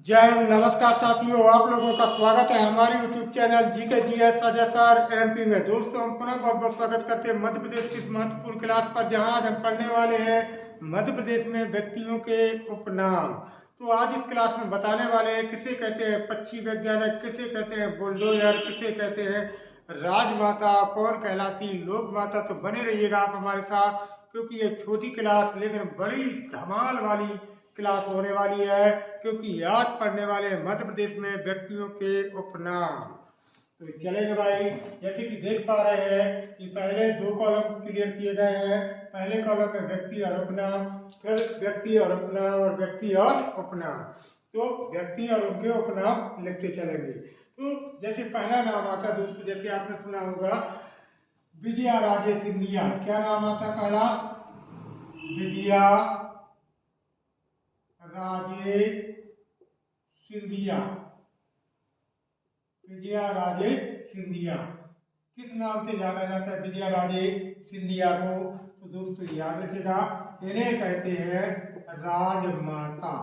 जय हिंद। नमस्कार साथियों, आप लोगों का स्वागत है हमारे YouTube चैनल जी के जी एस सजाचार एमपी में। दोस्तों, हम पुनः बहुत बहुत स्वागत करते हैं मध्य प्रदेश की इस महत्वपूर्ण क्लास पर, जहां आज हम पढ़ने वाले हैं मध्य प्रदेश में व्यक्तियों के उपनाम। तो आज इस क्लास में बताने वाले हैं किसे कहते हैं पक्षी वैज्ञानिक, किसे कहते हैं बुलडोजर, किसे कहते हैं राजमाता, कौन कहलाती लोक माता। तो बने रहिएगा आप हमारे साथ, क्योंकि ये छोटी क्लास लेकिन बड़ी धमाल वाली क्लास होने वाली है, क्योंकि आज पढ़ने वाले मध्य प्रदेश में व्यक्तियों के उपनाम। तो चलेंगे भाई। जैसे कि देख पा रहे हैं कि पहले दो कॉलम क्लियर किए गए हैं। पहले कॉलम में व्यक्ति और उपनाम, फिर व्यक्ति और उपनाम और व्यक्ति और उपनाम। तो व्यक्ति और उनके उपनाम लिखते चलेंगे। तो जैसे पहला नाम आता दोस्तों, जैसे आपने सुना होगा विजया राजे सिंधिया। क्या नाम आता पहला? विजया राजे सिंधिया। विजया राजे सिंधिया किस नाम से जाना जाता है विजया राजे सिंधिया को? तो दोस्तों याद रखिएगा, इन्हें कहते हैं राजमाता।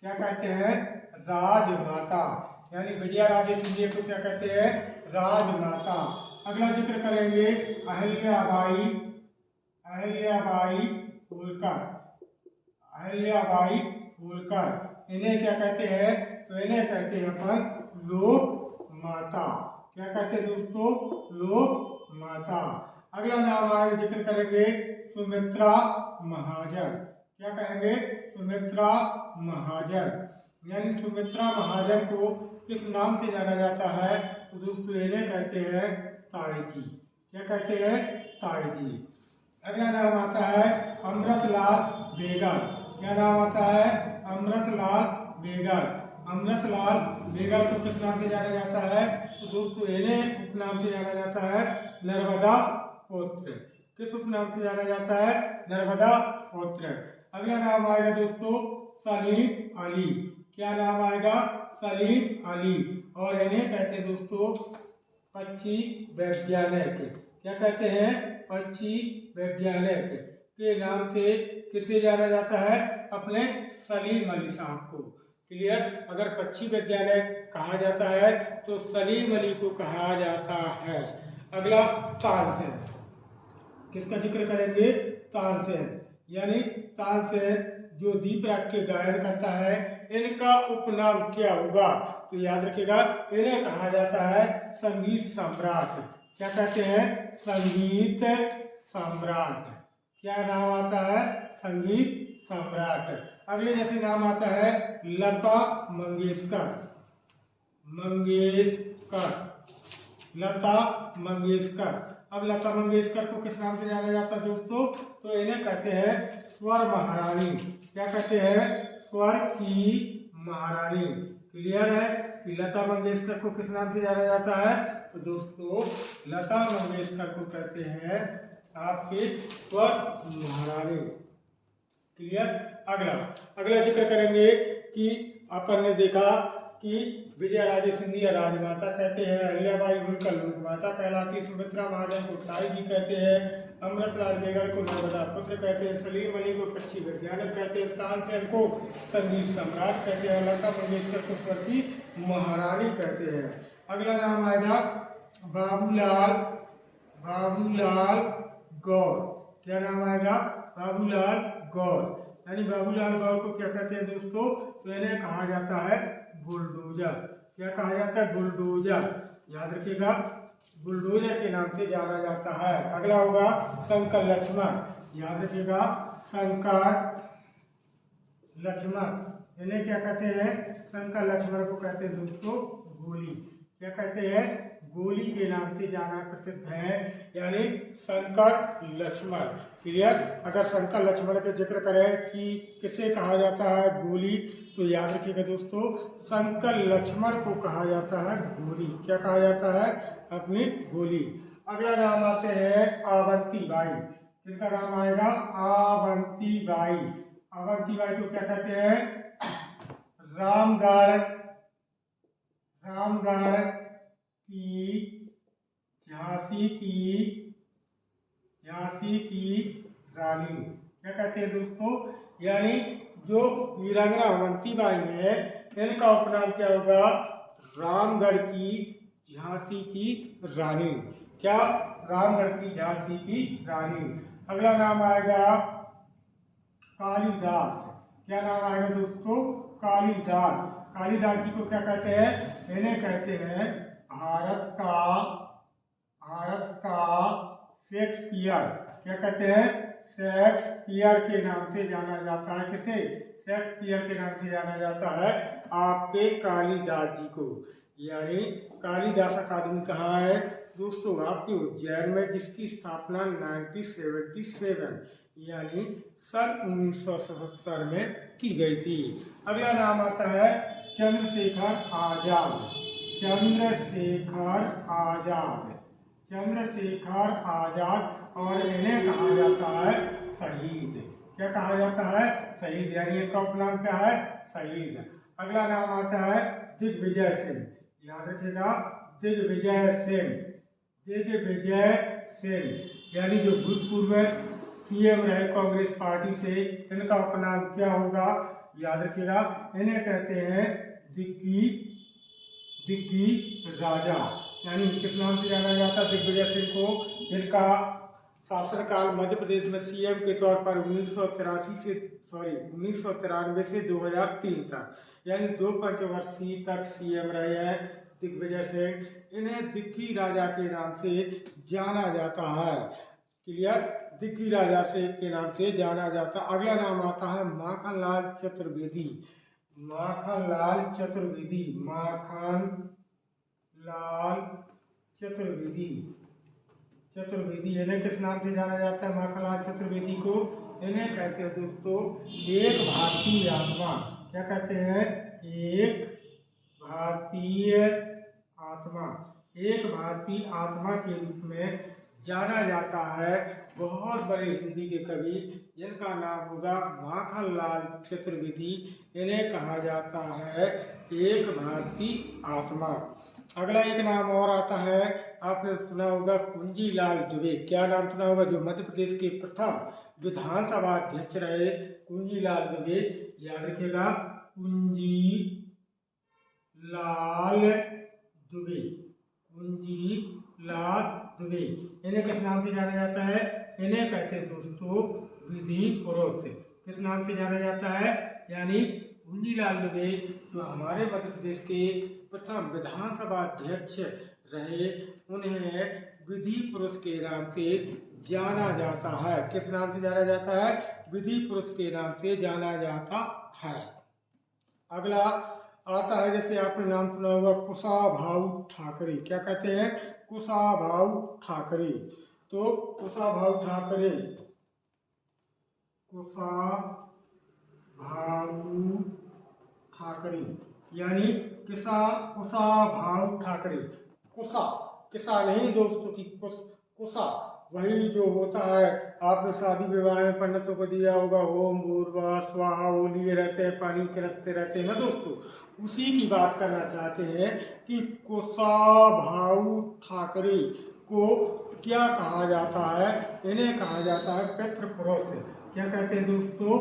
क्या कहते हैं? राजमाता। यानी विजया राजे सिंधिया को क्या कहते हैं? राजमाता। अगला जिक्र करेंगे अहिल्याबाई। अहिल्याबाई होलकर। अहिल्याबाई होलकर, इन्हें क्या कहते हैं? तो इन्हें कहते हैं अपन लोक माता। क्या कहते हैं दोस्तों? लोक माता। अगला नाम आगे जिक्र करेंगे सुमित्रा महाजन। क्या कहेंगे? सुमित्रा महाजन। यानी सुमित्रा महाजन को किस नाम से जाना जाता है? तो दोस्तों इन्हें कहते हैं ताई जी। क्या कहते हैं? ताई जी। अगला नाम आता है अमृतलाल बेगड़। क्या नाम आता है? अमृतलाल बेगड़। अमृतलाल बेगड़ को किस नाम से जाना जाता है? तो दोस्तों इन्हें उपनाम से जाना जाता है नर्मदा पौत्र। किस उपनाम से जाना जाता है? नर्मदा पौत्र। अगला नाम आएगा दोस्तों सलीम अली। क्या नाम आएगा? सलीम अली। और इन्हें कहते हैं दोस्तों पक्षी वैज्ञानिक। क्या कहते हैं? पक्षी वैज्ञानिक के नाम से किसे जाना जाता है? अपने सलीम अली साहब को। क्लियर? अगर पक्षी वैज्ञानिक कहा जाता है तो सलीम अली को कहा जाता है। अगला तानसेन। किसका जिक्र करेंगे? तानसेन। यानी तानसेन जो दीप राग के गायन करता है, इनका उपनाम क्या होगा? तो याद रखिएगा, इन्हें कहा जाता है संगीत सम्राट। क्या कहते हैं? संगीत सम्राट। क्या नाम आता है? संगीत सम्राट। अगले जैसे नाम आता है लता मंगेशकर। मंगेशकर, लता मंगेशकर। अब लता मंगेशकर को किस नाम से जाना जाता है दोस्तों? तो इन्हें कहते हैं स्वर महारानी। क्या कहते हैं? स्वर की महारानी। क्लियर है कि लता मंगेशकर को किस नाम से जाना जाता है? तो दोस्तों लता मंगेशकर को कहते हैं आपके स्वर महारानी। क्लियर? अगला अगला जिक्र करेंगे कि अपन ने देखा कि विजया राजे सिंधिया राजमाता कहते हैं, अहिल्याबाई होलकर लोक माता कहलाती, सुमित्रा महाजन को ताई जी कहते हैं, अमृतलाल बेगड़ को नर्मदा पुत्र कहते हैं, सलीम अली को पक्षी वैज्ञानिक कहते हैं, तानसेन को संगीत सम्राट कहते हैं, लता मंगेशकर को स्वर की महारानी कहते हैं। अगला नाम आएगा बाबूलाल। बाबूलाल गौर। क्या नाम आएगा? बाबूलाल गौर। यानी बाबूलाल गौर को क्या कहते हैं दोस्तों? तो इन्हें कहा जाता है बुलडोजर। क्या कहा जाता है? बुलडोजर। याद रखिएगा, बुलडोजर के नाम से जाना जाता है। अगला होगा शंकर लक्ष्मण। याद रखिएगा, शंकर लक्ष्मण। इन्हें क्या कहते हैं? शंकर लक्ष्मण को कहते हैं दोस्तों गोली। क्या कहते हैं? गोली के नाम से जाना प्रसिद्ध है, यानी शंकर लक्ष्मण। क्लियर? अगर शंकर लक्ष्मण का जिक्र करें कि किसे कहा जाता है गोली, तो याद रखिएगा दोस्तों शंकर लक्ष्मण को कहा जाता है गोली। क्या कहा जाता है? अपनी गोली। अगला नाम आते हैं अवंती बाई। किनका नाम आएगा? अवंती बाई। अवंती बाई को क्या कहते हैं? रामगढ़। रामगढ़ की झांसी की रानी। क्या कहते हैं दोस्तों? यानी जो वीरांगना अवंतीबाई है, इनका उपनाम क्या होगा? रामगढ़ की झांसी की रानी। क्या? रामगढ़ की झांसी की रानी। अगला नाम आएगा कालिदास। क्या नाम आएगा दोस्तों? कालिदास। कालिदास जी को क्या कहते हैं? इन्हें कहते हैं भारत का शेक्सपियर। क्या कहते हैं? शेक्सपियर के नाम से जाना जाता है। किसे? शेक्सपियर के नाम से जाना जाता है आपके कालिदास जी को। यानी कालिदास अकादमी कहाँ है दोस्तों? आपके उज्जैन में, जिसकी स्थापना 1977 यानी सन 1977 में की गई थी। अगला नाम आता है चंद्रशेखर आजाद। चंद्रशेखर आजाद। चंद्रशेखर आजाद, और इन्हें कहा जाता है शहीद। क्या कहा जाता है? शहीद। यानी इनका उपनाम क्या है? शहीद। अगला नाम आता है दिग्विजय सिंह। याद रखिएगा, दिग्विजय सिंह। दिग्विजय सिंह यानी जो भूतपूर्व सीएम रहे कांग्रेस पार्टी से, इनका उपनाम क्या होगा? याद रखिएगा, इन्हें कहते हैं दिग्गी राजा। यानी किस नाम से जाना जाता है दिग्विजय सिंह को? जिनका शासनकाल मध्य प्रदेश में सीएम के तौर पर 1993 से 2003 तक, यानी 2 पंचवर्षीय तक सीएम रहे हैं दिग्विजय सिंह। इन्हें दिग्गी राजा के नाम से जाना जाता है। क्लियर? दिग्गी राजा से के नाम से जाना जाता। अगला नाम आता है माखनलाल चतुर्वेदी। माखनलाल चतुर्वेदी। माखनलाल चतुर्वेदी। चतुर्वेदी इन्हें किस नाम से जाना जाता है? माखनलाल चतुर्वेदी को इन्हें कहते हैं दोस्तों एक भारतीय आत्मा। क्या कहते हैं? एक भारतीय आत्मा। एक भारतीय आत्मा के रूप में जाना जाता है बहुत बड़े हिंदी के कवि, जिनका नाम होगा माखनलाल चतुर्वेदी। इन्हें कहा जाता है एक भारतीय आत्मा। अगला एक नाम और आता है, आपने सुना होगा कुंजीलाल दुबे। क्या नाम सुना होगा? जो मध्य प्रदेश के प्रथम विधानसभा अध्यक्ष रहे कुंजीलाल दुबे। याद रखिएगा, कुंजीलाल दुबे। कुंजीलाल दुबे इन्हें किस नाम से जाना जाता है? इन्हें कहते हैं दोस्तों विधि पुरुष। किस नाम से जाना जाता है? यानी कुंजीलाल दुबे जो हमारे मध्य प्रदेश के प्रथम विधानसभा अध्यक्ष रहे, उन्हें विधि पुरुष के नाम से जाना जाता है। किस नाम से जाना जाता है? विधि पुरुष के नाम से जाना जाता है। अगला आता है, जैसे आपने नाम सुना होगा कुशाभाऊ ठाकरे। क्या कहते हैं? कुशाभाऊ ठाकरे। तो कुशाभाऊ ठाकरे, कुशाभाऊ ठाकरे यानी कुशाभाऊ ठाकरे। कुशा, किसा नहीं दोस्तों की कुशा, वही जो होता है आपने शादी विवाह में पंडितों को दिया होगा, ओम भूर्भुवः स्वाहा, वो लिए रहते हैं, पानी के रखते रहते हैं ना दोस्तों। उसी की बात करना चाहते हैं कि कुशाभाऊ ठाकरे को क्या कहा जाता है? इन्हें कहा जाता है पितृपुरुष। क्या कहते हैं दोस्तों?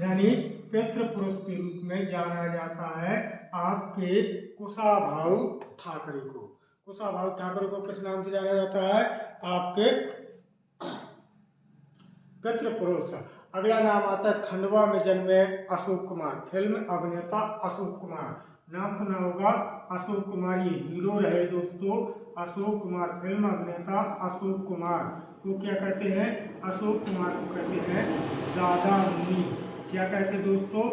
यानी पितृपुरुष के रूप में जाना जाता है आपके कुशाभाऊ ठाकरे को। कुशाभाऊ ठाकरे को किस नाम से जाना जाता है? आपके पितृपुरुष। अगला नाम आता है खंडवा में जन्मे अशोक कुमार। फिल्म अभिनेता अशोक कुमार, नाम सुना होगा अशोक कुमार। ये हीरो रहे दोस्तों अशोक कुमार। फिल्म अभिनेता अशोक कुमार को क्या कहते हैं? अशोक कुमार को कहते हैं दादा मुनि। क्या कहते हैं दोस्तों?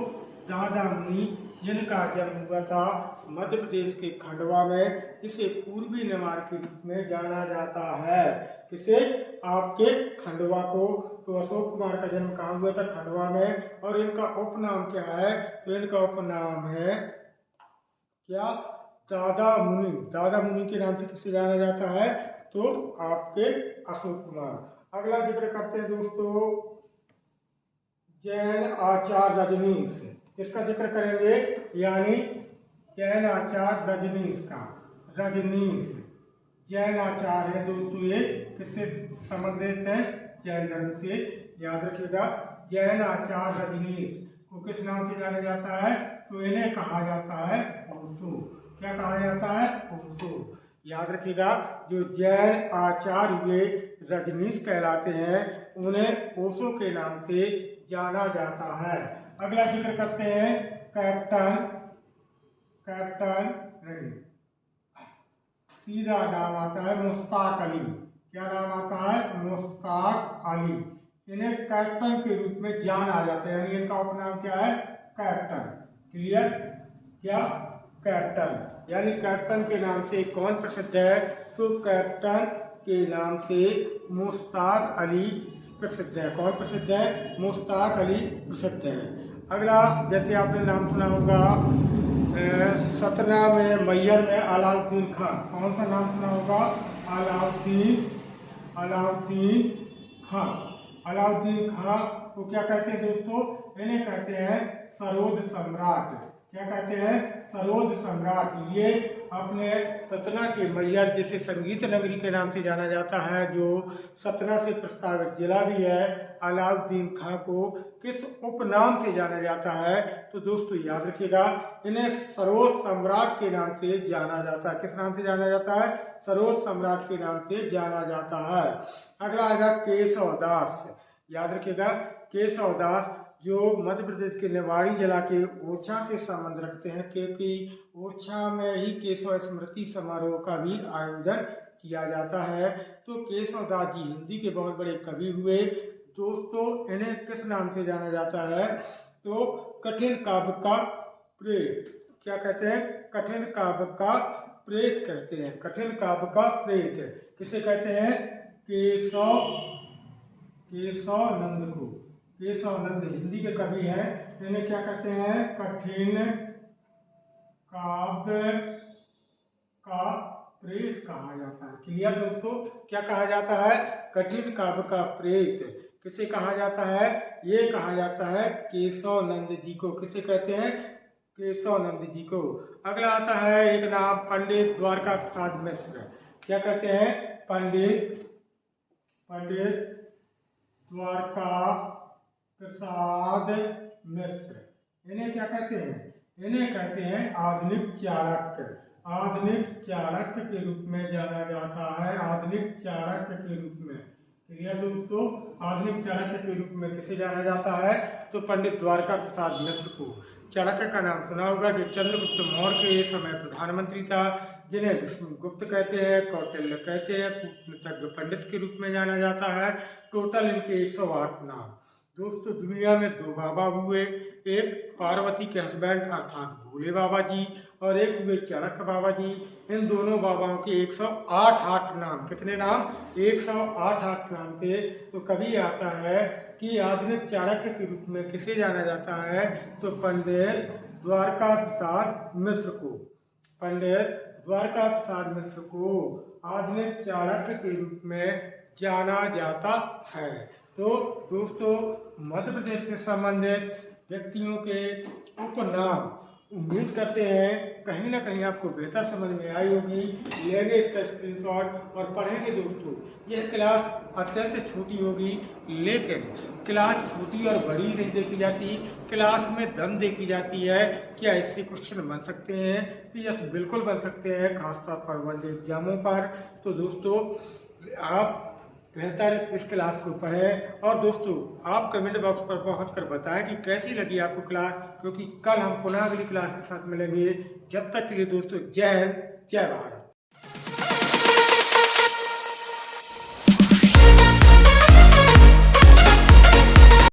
दादा मुनि, जिनका जन्म हुआ था मध्य प्रदेश के खंडवा में। इसे पूर्वी नेवार के रूप में जाना जाता है। किसे? आपके खंडवा को। तो अशोक कुमार का जन्म कहाँ हुआ था? खंडवा में। और इनका उपनाम क्या है? तो इनका उपनाम है क्या? दादा मुनि। दादा मुनि के नाम से किसे जाना जाता है? तो आपके अशोक कुमार। अगला जिक्र करते हैं दोस्तों जैन आचार्य रजनीश। इसका जिक्र करेंगे, यानी जैन आचार्य रजनीश का। रजनीश जैन आचार्य है दोस्तों। ये किससे संबंधित है? जैन धर्म से। याद रखिएगा, जैन आचार्य रजनीश को किस नाम से जाना जाता है? तो इन्हें कहा जाता है ओशो। क्या कहा जाता है? ओशो। याद रखिएगा, जो जैन आचार्य हुए रजनीश कहलाते हैं, उन्हें ओशो के नाम से जाना जाता है। अगला जिक्र करते हैं कैप्टन नहीं, सीधा नाम आता है मुश्ताक अली। क्या नाम आता है? मुश्ताक अली। इन्हें कैप्टन के रूप में जाना जाता है, यानी इनका उपनाम क्या है? कैप्टन। क्लियर? क्या? कैप्टन। यानी कैप्टन के नाम से कौन प्रसिद्ध है? तो कैप्टन के नाम से मुश्ताक अली प्रसिद्ध है। कौन प्रसिद्ध है? मुश्ताक अली प्रसिद्ध है। अगला, जैसे आपने नाम सुना होगा सतना में मैयर में अलाउद्दीन खां। कौन सा नाम सुना होगा? अलाउद्दीन खां। अलाउद्दीन खां को क्या कहते हैं दोस्तों? इन्हें कहते हैं सरोद सम्राट। क्या कहते हैं? सरोद सम्राट। ये अपने सतना के मैयर, जिसे संगीत नगरी के नाम से जाना जाता है, जो सतना से प्रस्तावित जिला भी है, अलाउद्दीन खां को किस उपनाम से जाना जाता है? तो दोस्तों याद रखिएगा, इन्हें सरोद सम्राट के नाम से जाना जाता है। किस नाम से जाना जाता है? सरोद सम्राट के नाम से जाना जाता है। अगला आएगा केशव दास। याद रखिएगा, केशव दास जो मध्य प्रदेश के निवाड़ी जिला के ओरछा से संबंध रखते हैं, क्योंकि ओरछा में ही केशव स्मृति समारोह का भी आयोजन किया जाता है। तो केशव दास जी हिंदी के बहुत बड़े कवि हुए। दोस्तों इन्हें किस नाम से जाना जाता है? तो कठिन काव्य का प्रेत। क्या कहते हैं? कठिन काव्य का प्रेत कहते हैं। कठिन काव्य का प्रेत किसे कहते हैं? केशव नंद को। केशव नंद हिंदी के कवि हैं, इन्हें क्या कहते हैं? कठिन काव्य का प्रेत कहा जाता है। क्लियर दोस्तों? क्या कहा जाता है? कठिन काव्य का प्रेत। किसे कहा जाता है? ये कहा जाता है केशव नंद जी को। किसे कहते हैं? केशव नंद जी को। अगला आता है एक नाम, पंडित द्वारका प्रसाद मिश्र। क्या कहते हैं? पंडित द्वारका प्रसाद मिश्र। इन्हें क्या कहते हैं? इन्हें कहते हैं आधुनिक चाणक्य। आधुनिक चाणक्य के रूप में जाना जाता है। आधुनिक चाणक्य के रूप में। क्लियर दोस्तों? आधुनिक चाणक्य के रूप में किसे जाना जाता है? तो पंडित द्वारका प्रसाद मिश्र को। चाणक्य का नाम सुना होगा, जो चंद्रगुप्त मौर्य के समय प्रधानमंत्री था, जिन्हें विष्णुगुप्त कहते हैं, कौटिल्य कहते हैं, कूटनीतिज्ञ पंडित के रूप में जाना जाता है। टोटल इनके 108 नाम। दोस्तों दुनिया में 2 बाबा हुए, एक पार्वती के हस्बैंड अर्थात भोले बाबा जी, और एक हुए चाणक्य बाबा जी। इन दोनों बाबाओं के 108 नाम। कितने नाम? 108 नाम थे। तो कभी आता है कि आधुनिक चाणक्य के रूप में किसे जाना जाता है? तो पंडित द्वारका प्रसाद मिश्र को। पंडित द्वारका प्रसाद मिश्र को आधुनिक चाणक्य के रूप में जाना जाता है। तो दोस्तों मध्य प्रदेश से संबंधित व्यक्तियों के उपनाम उम्मीद करते हैं कहीं ना कहीं आपको बेहतर समझ में आई होगी। लेंगे इसका स्क्रीनशॉट और पढ़ेंगे दोस्तों। यह क्लास अत्यंत छोटी होगी, लेकिन क्लास छोटी और बड़ी नहीं देखी जाती, क्लास में दम देखी जाती है। क्या इससे क्वेश्चन बन सकते हैं? तो यस, बिल्कुल बन सकते हैं, खासतौर पर वर्ल्ड एग्जामों पर। तो दोस्तों आप बेहतर इस क्लास को पढ़ें, और दोस्तों आप कमेंट बॉक्स पर पहुंच कर बताएं कि कैसी लगी आपको क्लास, क्योंकि कल हम पुनः अगली क्लास के साथ मिलेंगे। जब तक के लिए दोस्तों जय हिंद, जय भारत।